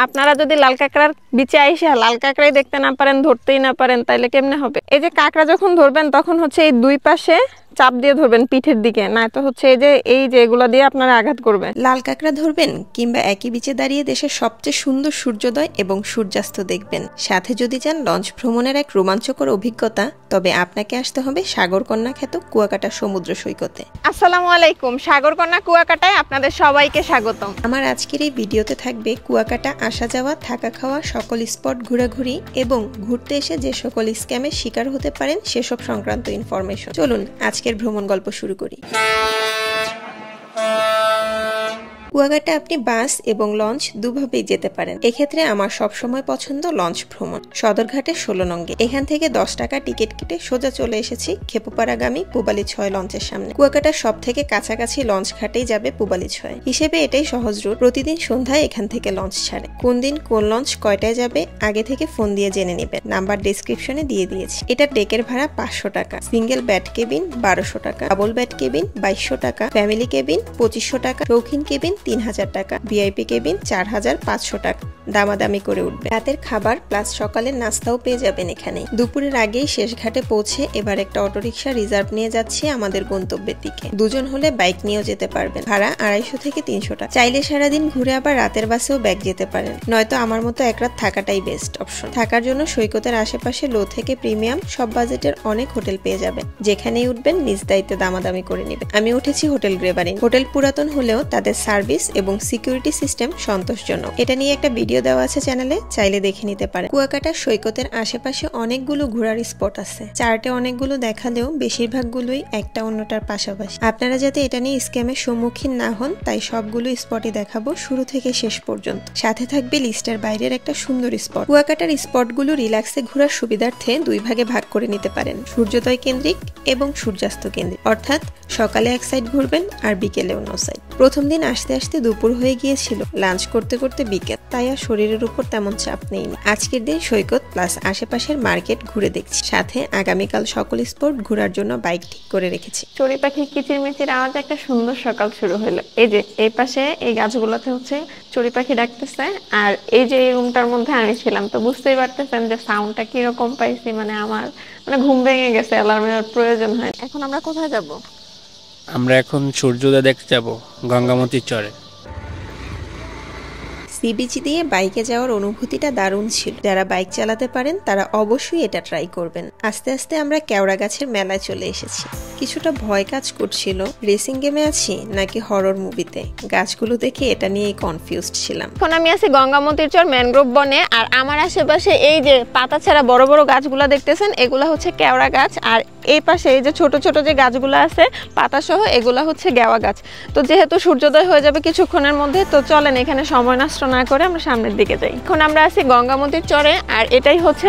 আপনারা যদি লাল কাঁকড়ার বিচে আইসা লাল কাঁকড়াই দেখতে না পারেন, ধরতেই না পারেন, তাইলে কেমনে হবে? এই যে কাঁকড়া যখন ধরবেন তখন হচ্ছে এই দুই পাশে চাপ দিয়ে ধরবেন পিঠের দিকে, না তো হচ্ছে এই যে এগুলো দিয়ে আপনারা আঘাত করবেন। লাল কাঁকড়া ধরবেন কিংবা একই বিচে দাঁড়িয়ে দেশের সবচেয়ে সুন্দর সূর্যোদয় এবং সূর্যাস্ত দেখবেন। সাথে যদি চান লঞ্চ ভ্রমণের এক রোমাঞ্চকর অভিজ্ঞতা, তবে আপনাকে আসতে হবে সাগরকন্যা খ্যাত কুয়াকাটা সমুদ্র সৈকতে। আসসালামু আলাইকুম, সাগরকন্যা কুয়াকাটায় আপনাদের সবাইকে স্বাগতম। আমার আজকের এই ভিডিওতে থাকবে কুয়াকাটা আসা যাওয়া, থাকা খাওয়া, সকল স্পট ঘোরাঘুরি এবং ঘুরতে এসে যে সকল স্ক্যামের শিকার হতে পারেন সেসব সংক্রান্ত ইনফরমেশন। চলুন আজকের ভ্রমণ গল্প শুরু করি। কুয়াকাটা আপনি বাস এবং লঞ্চ দুভাবেই যেতে পারেন। এক্ষেত্রে আমার সবসময় পছন্দ লঞ্চ ভ্রমণ। সদরঘাটে 16 নঙ্গে এখান থেকে 10 টাকা টিকিট কেটে সোজা চলে এসেছি খেপুপাড়াগামী পুবালি 6 লঞ্চের সামনে। কুয়াকাটার সব থেকে কাছাকাছি লঞ্চ ঘাটেই যাবে পুবালি 6 হিসেবে এটাই সহজ রুট। প্রতিদিন সন্ধ্যায় এখান থেকে লঞ্চ ছাড়ে। কোন দিন কোন লঞ্চ কয়টায় যাবে আগে থেকে ফোন দিয়ে জেনে নেবেন, নাম্বার ডেসক্রিপশনে দিয়ে দিয়েছি। এটা ডেকের ভাড়া 500 টাকা, সিঙ্গেল বেড কেবিন 1200 টাকা, ডাবল বেড কেবিন 2200 টাকা, ফ্যামিলি কেবিন 2500 টাকা, শৌখিন কেবিন 3000 টাকা, ভিআইপি কেবিন 4500 টাকা। দামাদামি করে উঠবে। রাতের খাবার প্লাস সকালের নাস্তাও পেয়ে যাবেন এখানে। দুপুরের আগেই শেষ ঘাটে পৌঁছে এবার একটা অটোরিকশা রিজার্ভ নিয়ে যাচ্ছি আমাদের গন্তব্যের দিকে। দুজন হলে বাইক নিয়েও যেতে পারবেন। ভাড়া 250 থেকে 300 টাকা। চাইলে সারাদিন ঘুরে আবার রাতের বাসেও ব্যাক যেতে পারেন, নয়তো আমার মতো এক রাত থাকাটাই বেস্ট অপশন। থাকার জন্য সৈকতের আশেপাশে লো থেকে প্রিমিয়াম সব বাজেটের অনেক হোটেল পেয়ে যাবেন। যেখানেই উঠবেন নিজ দায়িত্বে দামাদামি করে নেবেন। আমি উঠেছি হোটেল গ্রেভারিন। হোটেল পুরাতন হলেও তাদের সার্ভিস এবং সিকিউরিটি সিস্টেম সন্তোষজনক। এটা নিয়ে একটা ভিডিও দেওয়া আছে চ্যানেলে, চাইলে দেখে নিতে পারেন। কুয়াকাটা সৈকতের আশেপাশে অনেকগুলো ঘোরার স্পট আছে। চার্টে অনেকগুলো দেখালেও বেশিরভাগগুলোই একটা অন্যটার পাশাপাশি। আপনারা যাতে এটা নিয়ে স্ক্যামের সম্মুখীন না হন তাই সবগুলো স্পটই দেখাবো শুরু থেকে শেষ পর্যন্ত। সাথে থাকবে লিস্টের বাইরের একটা সুন্দর স্পট। কুয়াকাটার স্পটগুলো রিল্যাক্সে ঘোরার সুবিধার্থে দুই ভাগে ভাগ করে নিতে পারেন, সূর্যোদয় কেন্দ্রিক এবং সূর্যাস্ত কেন্দ্রিক। অর্থাৎ সকালে এক সাইড ঘুরবেন আর বিকেলে অন্য সাইড। প্রথম দিন আসতে আসতে দুপুর হয়ে গিয়েছিল, লাঞ্চ করতে করতে বিকেল, তাই আর শরীরের উপর তেমন চাপ নেই। আজকের দিন সৈকত প্লাস আশেপাশের মার্কেট ঘুরে দেখছি, সাথে আগামীকাল সকল স্পট ঘোরার জন্য বাইক ঠিক করে রেখেছি। চড়ুই পাখির কিচিরমিচির আওয়াজ, একটা সুন্দর সকাল শুরু হলো। এই যে এই পাশে এই গাছগুলোতে হচ্ছে চড়ুই পাখি ডাকতেছে, আর এই যে এই রুমটার মধ্যে আমি ছিলাম, তো বুঝতেই পারতেছেন যে সাউন্ডটা কিরকম পাইছি। আমার ঘুম ভেঙে গেছে, অ্যালার্মের প্রয়োজন হয়। এখন আমরা কোথায় যাব? আমরা এখন সূর্যোদয় দেখতে যাব গঙ্গামতির চরে। সি বিচ দিয়ে বাইকে যাওয়ার অনুভূতিটা দারুণ ছিল। যারা বাইক চালাতে পারেন তারা অবশ্যই এটা ট্রাই করবেন। আস্তে আস্তে আমরা কেওড়া গাছের মেলায় চলে এসেছি। কিছুটা ভয় কাজ করছিল, রেসিং গেমে আছি নাকি হরর মুভিতে। গাছগুলো দেখে এটা নিয়েই কনফিউজড ছিলাম। এখন আমি আছি গঙ্গামতির চর ম্যানগ্রোভ বনে, আর আমার আশেপাশে এই যে পাতা ছাড়া বড় বড় গাছগুলো দেখতেছেন, এগুলো হচ্ছে কেওড়া গাছ। আর এই পাশে এই যে ছোট ছোট যে গাছগুলো আছে পাতা সহ, এগুলো হচ্ছে গেওয়া গাছ। তো যেহেতু সূর্যোদয় হয়ে যাবে কিছুক্ষণের মধ্যে, তো চলেন এখানে সময় নষ্ট না করে আমরা সামনের দিকে যাই। এখন আমরা আছি গঙ্গামতির চরে, আর এটাই হচ্ছে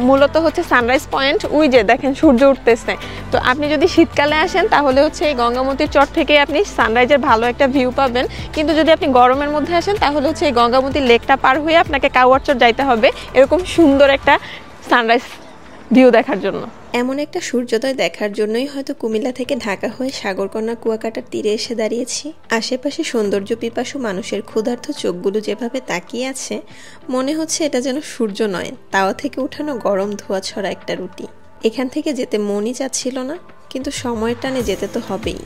মূলত হচ্ছে সানরাইজ পয়েন্ট। ওই যে দেখেন সূর্য উঠতেছে। তো আপনি যদি শীতকালে আসেন তাহলে হচ্ছে এই গঙ্গামতির চর থেকে আপনি সানরাইজের ভালো একটা ভিউ পাবেন। কিন্তু যদি আপনি গরমের মধ্যে আসেন তাহলে হচ্ছে এই গঙ্গামতির লেকটা পার হয়ে আপনাকে কাওয়ার চর যাইতে হবে, এরকম সুন্দর একটা সানরাইজ ভিউ দেখার জন্য। এমন একটা সূর্যোদয় দেখার জন্যই হয়তো কুমিল্লা থেকে ঢাকা হয়ে সাগরকন্যা কুয়াকাটার তীরে এসে দাঁড়িয়েছি। আশেপাশে সৌন্দর্য পিপাসু মানুষের ক্ষুধার্ত চোখগুলো যেভাবে তাকিয়ে আছে, মনে হচ্ছে এটা যেন সূর্য নয়, তাওয়া থেকে উঠানো গরম ধোঁয়া ছড়া একটা রুটি। এখান থেকে যেতে মনই চাচ্ছিল না, কিন্তু সময়ের টানে যেতে তো হবেই।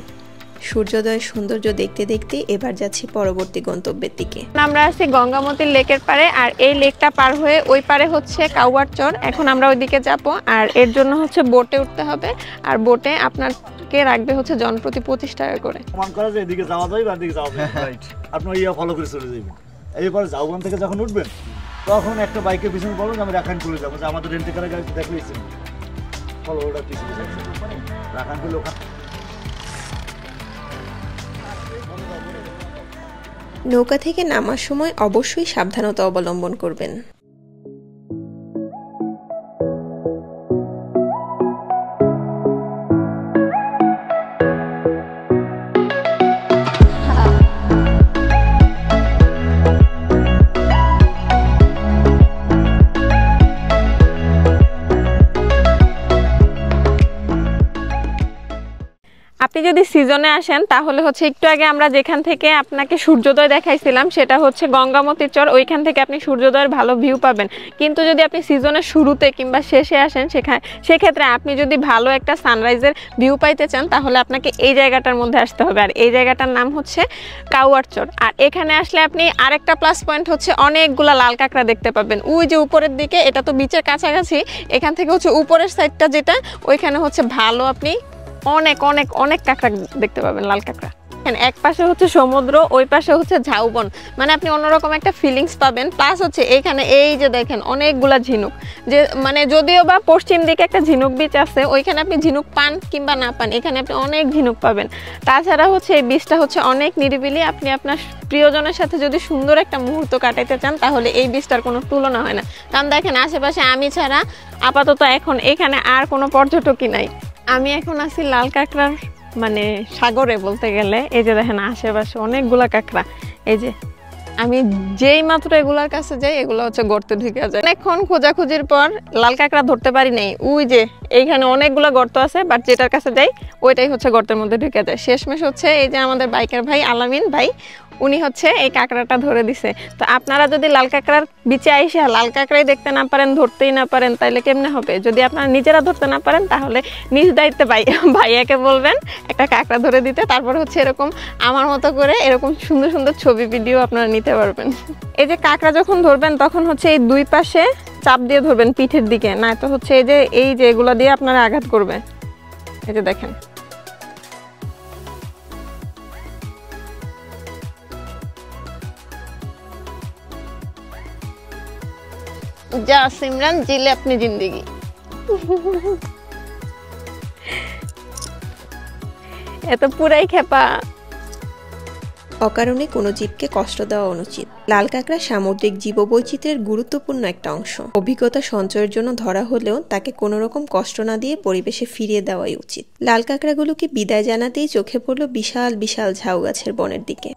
সূর্যোদয়ের সৌন্দর্য দেখতে দেখতে এবার যাচ্ছি পরবর্তী গন্তব্যের দিকে। আমরা আছি গঙ্গামতির লেকের পারে, আর এই লেকটা পার হয়ে ওই পারে হচ্ছে কাউয়ার চর। এখন আমরা ওইদিকে যাব, আর এর জন্য হচ্ছে বোটে উঠতে হবে। আর বোটে আপনাকে রাখবে হচ্ছে জনপ্রতি 25 টাকা করে। মান করা যায় এদিকে যাওয়া যায় আর এদিকে যাওয়া যায়, রাইট। আপনি ইয়া ফলো করে চলে যাবেন। এইবার জাউবান থেকে যখন উঠবেন তখন একটা বাইকের পিছনে বলুন আমি রাখানপুরে যাবো, যে আমাদের রেন্টে করা গাড়ি দেখলেইছেন, ফলো ওটা পিছনে যাচ্ছে রাখানপুরে। নৌকা থেকে নামার সময় অবশ্যই সাবধানতা অবলম্বন করবেন। আপনি যদি সিজনে আসেন তাহলে হচ্ছে একটু আগে আমরা যেখান থেকে আপনাকে সূর্যোদয় দেখাইছিলাম সেটা হচ্ছে গঙ্গামতির চর, ওইখান থেকে আপনি সূর্যোদয়ের ভালো ভিউ পাবেন। কিন্তু যদি আপনি সিজনের শুরুতে কিংবা শেষে আসেন সেক্ষেত্রে আপনি যদি ভালো একটা সানরাইজের ভিউ পাইতে চান তাহলে আপনাকে এই জায়গাটার মধ্যে আসতে হবে। আর এই জায়গাটার নাম হচ্ছে কাউয়ার চর। আর এখানে আসলে আপনি আরেকটা প্লাস পয়েন্ট হচ্ছে অনেকগুলা লাল কাঁকড়া দেখতে পাবেন। ওই যে উপরের দিকে, এটা তো বিচের কাছাকাছি, এখান থেকে হচ্ছে উপরের সাইডটা যেটা, ওইখানে হচ্ছে ভালো আপনি অনেক অনেক অনেক কাঁকড়া দেখতে পাবেন, লাল কাঁকড়া। এক পাশে হচ্ছে সমুদ্র, ওই পাশে হচ্ছে ঝাউবন, মানে আপনি অন্যরকম একটা ফিলিংস পাবেন। প্লাস হচ্ছে এইখানে এই যে দেখেন অনেকগুলা ঝিনুক, যে মানে যদিও বা পশ্চিম দিকে একটা ঝিনুক বিচ আছে, ওইখানে আপনি ঝিনুক পান কিংবা না পান, এখানে আপনি অনেক ঝিনুক পাবেন। তাছাড়া হচ্ছে এই বিচটা হচ্ছে অনেক নিরিবিলি, আপনি আপনার প্রিয়জনের সাথে যদি সুন্দর একটা মুহূর্ত কাটাইতে চান তাহলে এই বিচটার কোনো তুলনা হয় না। কারণ দেখেন আশেপাশে আমি ছাড়া আপাতত এখন এখানে আর কোনো পর্যটকই নাই। আমি এখন আছি লাল কাঁকড়ার মানে সাগরে বলতে গেলে। এই যে দেখেন আশেপাশে অনেকগুলা কাঁকড়া, এই যে আমি যেই মাত্র এগুলার কাছে যাই এগুলো হচ্ছে গর্তে ঢুকে যায়। অনেকক্ষণ খোঁজাখুঁজির পর লাল কাঁকড়া ধরতে পারি নাই। ওই যে এইখানে অনেকগুলো গর্ত আছে, বাট যেটার কাছে যাই ওইটাই হচ্ছে গর্তের মধ্যে ঢুকে যায়। শেষমেশ হচ্ছে এই যে আমাদের বাইকের ভাই আলামিন ভাই, উনি হচ্ছে এই কাঁকড়াটা ধরে দিছে। তো আপনারা যদি লাল কাঁকড়ার বিচে আইসে লাল কাঁকড়াই দেখতে না পারেন, ধরতেই না পারেন, তাইলে কেমনে হবে? যদি আপনারা নিজেরা ধরতে না পারেন তাহলে নিজ দায়িত্বে ভাইয়াকে বলবেন একটা কাঁকড়া ধরে দিতে। তারপর হচ্ছে এরকম আমার মতো করে এরকম সুন্দর সুন্দর ছবি ভিডিও আপনারা নিতে পারবেন। এই যে কাঁকড়া যখন ধরবেন তখন হচ্ছে এই দুই পাশে চাপ দিয়ে ধরবেন পিঠের দিকে, না তো হচ্ছে এই যে এগুলো দিয়ে আপনারা আঘাত করবেন। এই যে দেখেন যা সিমরান জিলে আপনি জিন্দেগি। এত পুরাই খেপা। অকারণে কোনো জীবকে কষ্ট দেওয়া অনুচিত। লাল কাঁকড়া সামুদ্রিক জীববৈচিত্র্যের গুরুত্বপূর্ণ একটা অংশ। অভিজ্ঞতা সঞ্চয়ের জন্য ধরা হলেও তাকে কোনো রকম কষ্ট না দিয়ে পরিবেশে ফিরিয়ে দেওয়াই উচিত। লাল কাঁকড়াগুলোকে বিদায় জানাতেই চোখে পড়ল বিশাল বিশাল ঝাউ গাছের বনের দিকে।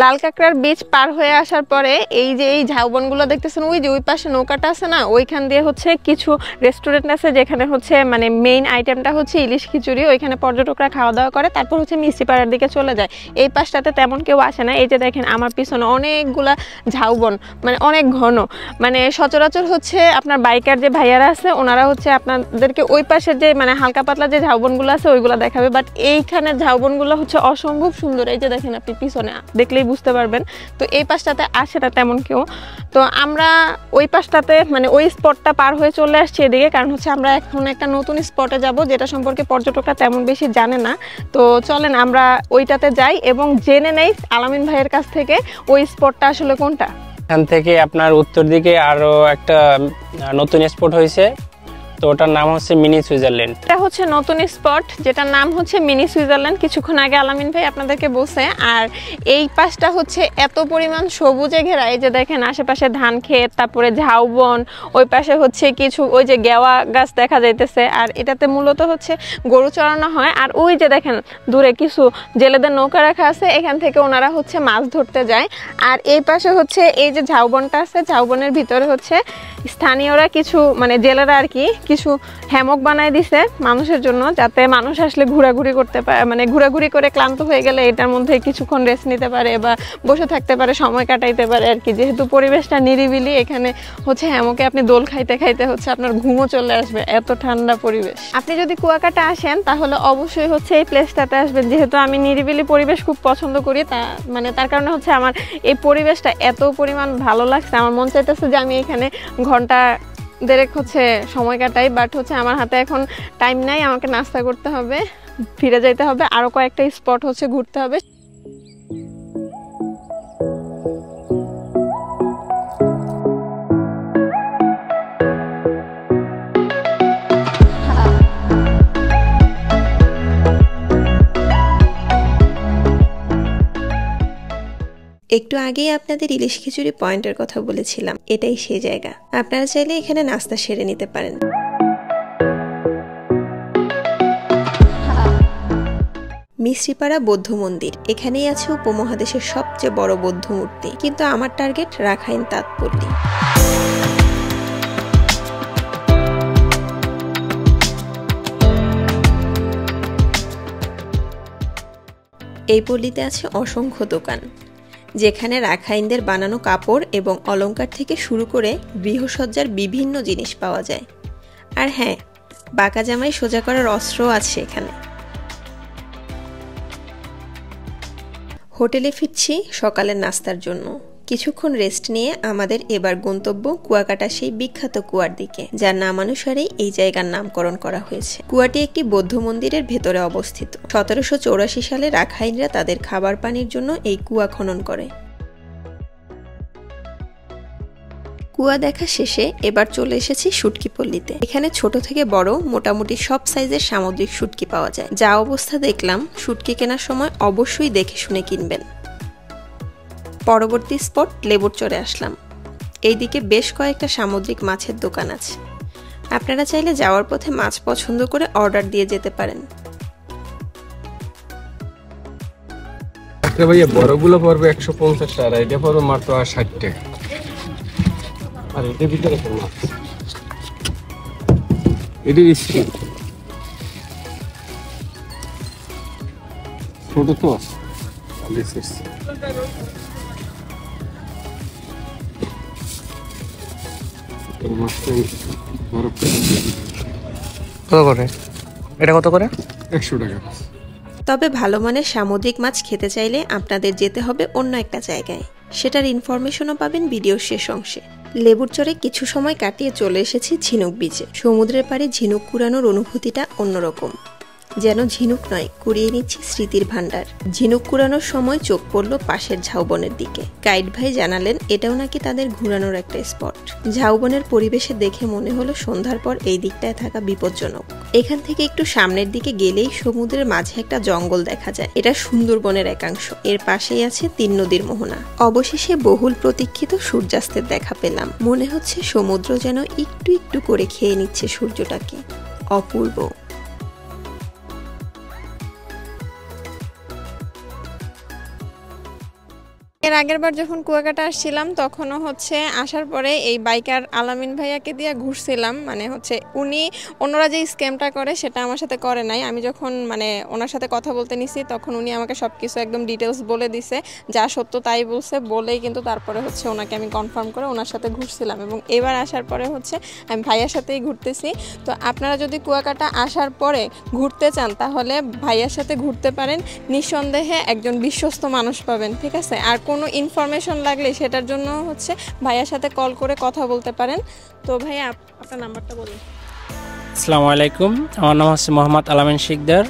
লাল কাঁকড়ার বীজ পার হয়ে আসার পরে এই যে এই ঝাউবনগুলো দেখতেছেন, ওই যে ওই পাশে নৌকাটা আছে না, ওইখান দিয়ে হচ্ছে কিছু রেস্টুরেন্ট আছে যেখানে হচ্ছে মানে মেইন আইটেমটা হচ্ছে ইলিশ খিচুড়ি। ওইখানে পর্যটকরা খাওয়া দাওয়া করে, তারপর হচ্ছে মিষ্টি পাড়ার দিকে চলে যায়। এই পাশটাতে তেমন কেউ আসে না। এই যে দেখেন আমার পিছনে অনেকগুলা ঝাউবন, মানে অনেক ঘন, মানে সচরাচর হচ্ছে আপনার বাইকার যে ভাইয়ারা আছে ওনারা হচ্ছে আপনাদেরকে ওই পাশের যে মানে হালকা পাতলা যে ঝাউবনগুলো আছে ওইগুলো দেখাবে, বাট এইখানের ঝাউবনগুলো হচ্ছে অসম্ভব সুন্দর। এই যে দেখেন আপনি পিছনে দেখলে বুঝতে পারবেন। তো এই পাশটাতে আসে না তেমন কেউ। তো আমরা ওই পাশটাতে মানে ওই স্পটটা পার হয়ে চলে আসছি এদিকে, কারণ হচ্ছে আমরা এখন একটা নতুন স্পটে যাব যেটা সম্পর্কে পর্যটকরা তেমন বেশি জানে না। তো চলেন আমরা ওইটাতে যাই এবং জেনে নেই আলামিন ভাইয়ের কাছ থেকে ওই স্পটটা আসলে কোনটা। এখান থেকে আপনার উত্তর দিকে আরো একটা নতুন স্পট হয়েছে, তো ওটার নাম হচ্ছে মিনি সুইজারল্যান্ড। এটা হচ্ছে নতুন স্পট যেটার নাম হচ্ছে মিনি সুইজারল্যান্ড, কিছুক্ষণ আগে আলামিন ভাই আপনাদেরকে বলছে। আর এই পাশটা হচ্ছে এত পরিমাণ সবুজে ঘেরা, এই যে দেখেন আশেপাশে ধান ক্ষেত, তারপরে ঝাউবন, ওই পাশে হচ্ছে কিছু ওই যে গেওয়া গাছ দেখা যাইতেছে। আর এটাতে মূলত হচ্ছে গরু চড়ানো হয়। আর ওই যে দেখেন দূরে কিছু জেলেদের নৌকা রাখা আছে, এখান থেকে ওনারা হচ্ছে মাছ ধরতে যায়। আর এই পাশে হচ্ছে এই যে ঝাউবনটা আছে, ঝাউবনের ভিতরে হচ্ছে স্থানীয়রা কিছু মানে জেলেরা আর কি কিছু হ্যামক বানায় দিছে মানুষের জন্য, যাতে মানুষ আসলে ঘোরাঘুরি করতে পারে, মানে ঘোরাঘুরি করে ক্লান্ত হয়ে গেলে এটার মধ্যে কিছুক্ষণ রেস্ট নিতে পারে বা বসে থাকতে পারে, সময় কাটাইতে পারে আর কি। যেহেতু পরিবেশটা নিরিবিলি, এখানে হচ্ছে হ্যামকে আপনি দোল খাইতে খাইতে হচ্ছে আপনার ঘুমও চলে আসবে, এত ঠান্ডা পরিবেশ। আপনি যদি কুয়াকাটা আসেন তাহলে অবশ্যই হচ্ছে এই প্লেসটাতে আসবেন। যেহেতু আমি নিরিবিলি পরিবেশ খুব পছন্দ করি, তার কারণে হচ্ছে আমার এই পরিবেশটা এত পরিমাণ ভালো লাগছে, আমার মন চাইতেছে যে আমি এখানে ঘন্টা দেড়েক হচ্ছে সময় কাটাই। বাট হচ্ছে আমার হাতে এখন টাইম নাই, আমাকে নাস্তা করতে হবে, ফিরে যাইতে হবে, আরো কয়েকটা স্পট হচ্ছে ঘুরতে হবে। একটু আগেই আপনাদের ইলিশ খিচুড়ি পয়েন্টের কথা বলেছিলাম, এটাই সেই জায়গা। আপনারা চাইলে এখানে নাস্তা সেরে নিতে পারেন। মিশ্রিপাড়া বৌদ্ধ মন্দির, এখানেই আছে উপমহাদেশের সবচেয়ে বড় বৌদ্ধ মূর্তি, কিন্তু আমার টার্গেট রাখাইন তাঁতপল্লী। এই পল্লীতে আছে অসংখ্য দোকান, যেখানে রাখাইনদের বানানো কাপড় এবং অলংকার থেকে শুরু করে গৃহসজ্জার বিভিন্ন জিনিস পাওয়া যায়। আর হ্যাঁ, বাঁকা জামাই সোজা করার অস্ত্রও আছে এখানে। হোটেলে ফিরছি সকালের নাস্তার জন্য। কিছুক্ষণ রেস্ট নিয়ে আমাদের এবার গন্তব্য কুয়াকাটা সেই বিখ্যাত কুয়ার দিকে, যার নামানুসারেই এই জায়গার নামকরণ করা হয়েছে। কুয়াটি একটি বৌদ্ধ মন্দিরের ভেতরে অবস্থিত। 1784 সালে রাখাইনরা তাদের খাবার পানির জন্য এই কুয়া খনন করে। কুয়া দেখা শেষে এবার চলে এসেছি শুটকি পল্লীতে। এখানে ছোট থেকে বড় মোটামুটি সব সাইজের সামুদ্রিক শুটকি পাওয়া যায়। যা অবস্থা দেখলাম, শুটকি কেনার সময় অবশ্যই দেখে শুনে কিনবেন। পরবর্তী স্পট লেবুর চরে আসলাম। এইদিকে বেশ কয়েকটা সামুদ্রিক মাছের দোকান আছে। আপনারা চাইলে যাওয়ার পথে মাছ পছন্দ করে অর্ডার দিয়ে যেতে পারেন। ভাইয়া বড়গুলো পড়বে 150 টাকা, এটা পড়বে মাত্র 60 টাকা। আর এটার ভিতরে মাছ, এটা ছোট তো কত করে? এটা কত করে? 100 টাকা। তবে ভালো মানের সামুদ্রিক মাছ খেতে চাইলে আপনাদের যেতে হবে অন্য একটা জায়গায়। সেটার ইনফরমেশনও পাবেন ভিডিওর শেষ অংশে। লেবুর চরে কিছু সময় কাটিয়ে চলে এসেছি ঝিনুক বিচে। সমুদ্রের পাড়ে ঝিনুক কুড়ানোর অনুভূতিটা অন্যরকম। যেন ঝিনুক নয়, কুড়িয়ে নিচ্ছি স্মৃতির ভান্ডার। ঝিনুক কুড়ানোর সময় চোখ পড়ল পাশের ঝাউবনের দিকে। গাইড ভাই জানালেন এটাও নাকি তাদের ঘুরানোর একটা স্পট। ঝাউবনের পরিবেশে দেখে মনে হলো সন্ধ্যার পর এই দিকটায় থাকা বিপজ্জনক। এখান থেকে একটু সামনের দিকে গেলেই সমুদ্রের মাঝে একটা জঙ্গল দেখা যায়। এটা সুন্দরবনের একাংশ। এর পাশেই আছে 3 নদীর মোহনা। অবশেষে বহুল প্রতীক্ষিত সূর্যাস্তের দেখা পেলাম। মনে হচ্ছে সমুদ্র যেন একটু একটু করে খেয়ে নিচ্ছে সূর্যটাকে। অপূর্ব। এর আগের বার যখন কুয়াকাটা আসছিলাম তখনও হচ্ছে আসার পরে এই বাইকার আলামিন ভাইয়াকে দিয়ে ঘুরছিলাম। মানে হচ্ছে উনি অন্যরা যে স্ক্যামটা করে সেটা আমার সাথে করে নাই। আমি যখন মানে ওনার সাথে কথা বলতে নিছি তখন উনি আমাকে সব কিছু একদম ডিটেলস বলে দিছে, যা সত্য তাই বলছে। বলেই কিন্তু তারপরে হচ্ছে ওনাকে আমি কনফার্ম করে ওনার সাথে ঘুরছিলাম। এবং এবার আসার পরে হচ্ছে আমি ভাইয়ার সাথেই ঘুরতেছি। তো আপনারা যদি কুয়াকাটা আসার পরে ঘুরতে চান তাহলে ভাইয়ার সাথে ঘুরতে পারেন। নিঃসন্দেহে একজন বিশ্বস্ত মানুষ পাবেন, ঠিক আছে? আর কোনো ইনফরমেশন লাগলে সেটার জন্য হচ্ছে ভাইয়ার সাথে কল করে কথা বলতে পারেন। তো ভাইয়া আপনার নাম্বারটা বলুন। আসসালামু আলাইকুম, আমার নাম হচ্ছে মোহাম্মদ আলামিন শিকদার,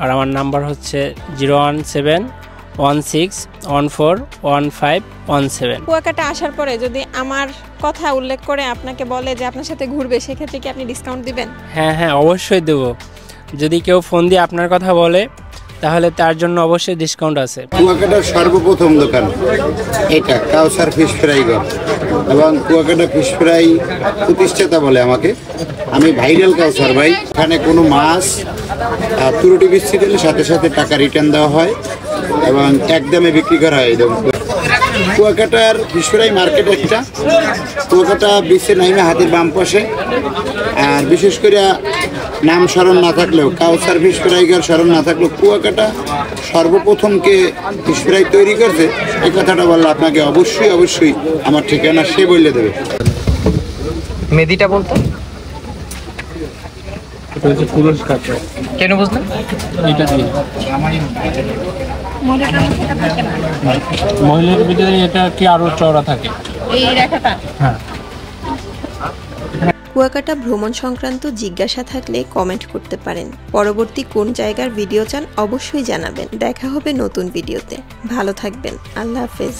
আর আমার নাম্বার হচ্ছে 01716141517। কুয়াকাটা আসার পরে যদি আমার কথা উল্লেখ করে আপনাকে বলে যে আপনার সাথে ঘুরবে, সেক্ষেত্রে কি আপনি ডিসকাউন্ট দিবেন? হ্যাঁ, অবশ্যই দেবো। যদি কেউ ফোন দিয়ে আপনার কথা বলে তাহলে তার জন্য অবশ্যই ডিসকাউন্ট আছে। কুয়াকাটার সর্বপ্রথম দোকান এটা কাউসার ফিশ ফ্রাই ঘর, এবং কুয়াকাটা ফিশ ফ্রাই প্রতিষ্ঠাতা বলে আমাকে। আমি ভাইরাল কাউসার ভাই। এখানে কোনো মাছ ত্রুটি বিচ্ছিন্ন হলে সাথে সাথে টাকা রিটার্ন দেওয়া হয় এবং একদমে বিক্রি করা হয়। কুয়াকাটার ফিশ ফ্রাই মার্কেট একটা, কুয়াকাটা বিচে নাইমে হাতের বাম পাশে। আর বিশেষ করে নাম স্মরণ না থাকলেও, কাউসার ফিশ ফ্রাইগার স্মরণ না থাকলেও, কুয়াকাটা সর্বপ্রথমকে ফিশ ফ্রাই তৈরি করছে এই কথাটা বললে আপনাকে অবশ্যই আমার ঠিকানা সে বললে দেবে। মেদিটা বলতো এটা হচ্ছে পুরস্কার। কেন বুঝলেন? এটা দিয়ে মহিলার ভিতরে এটা কি আরো চওড়া থাকে এই রেখাটা? হ্যাঁ। কুয়াকাটা ভ্রমণ সংক্রান্ত জিজ্ঞাসা থাকলে কমেন্ট করতে পারেন। পরবর্তী কোন জায়গার ভিডিও চান অবশ্যই জানাবেন। দেখা হবে নতুন ভিডিওতে। ভালো থাকবেন। আল্লাহ হাফেজ।